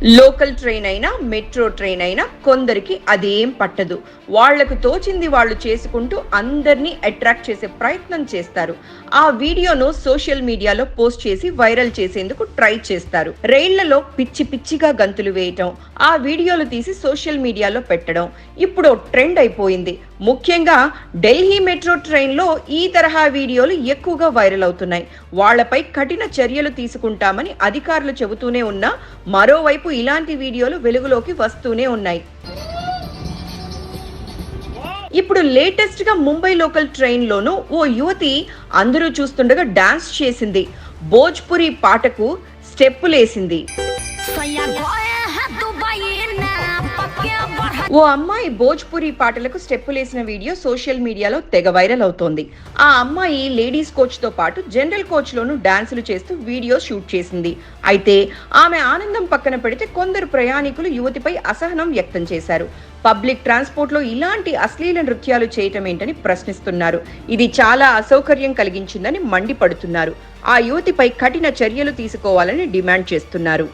Local train అయినా metro train అయినా కొందరికి అదేం పట్టదు. వాళ్లకు తోచింది వాళ్ళు చేసుకుంటూ అందరినీ అట్రాక్ట్ చేసే ప్రయత్నం చేస్తారు. ఆ వీడియోను సోషల్ మీడియాలో పోస్ట్ చేసి వైరల్ చేసేందుకు ట్రై చేస్తారు. రైళ్లలో పిచ్చి పిచ్చిగా గంతులు వేయటం, ఆ వీడియోలు తీసి సోషల్ మీడియాలో పెట్టడం ఇప్పుడు ట్రెండ్ అయిపోయింది. ముఖ్యంగా ఢిల్లీ మెట్రో ట్రైన్లో ఈ తరహా వీడియోలు ఎక్కువగా వైరల్ అవుతున్నాయి. వాళ్లపై కఠిన చర్యలు తీసుకుంటామని అధికారులు చెబుతూనే ఉన్నా మరోవైపు ఇలాంటి వీడియోలు వెలుగులోకి వస్తూనే ఉన్నాయి. ఇప్పుడు లేటెస్ట్ గా ముంబై లోకల్ ట్రైన్ లోను ఓ యువతి అందరూ చూస్తుండగా డాన్స్ చేసింది. భోజ్పురి పాటకు స్టెప్పులేసింది. ఓ అమ్మాయి భోజ్పురి పాటలకు స్టెప్పులేసిన వీడియో సోషల్ మీడియాలో తెగ వైరల్ అవుతోంది. ఆ అమ్మాయి లేడీస్ కోచ్ తో పాటు జనరల్ కోచ్ లోను డాన్సులు చేస్తూ వీడియో షూట్ చేసింది. అయితే ఆమె ఆనందం పక్కన పెడితే కొందరు ప్రయాణికులు యువతిపై అసహనం వ్యక్తం చేశారు. పబ్లిక్ ట్రాన్స్పోర్ట్ లో ఇలాంటి అశ్లీల నృత్యాలు చేయటం ఏంటని ప్రశ్నిస్తున్నారు. ఇది చాలా అసౌకర్యం కలిగించిందని మండిపడుతున్నారు. ఆ యువతిపై కఠిన చర్యలు తీసుకోవాలని డిమాండ్ చేస్తున్నారు.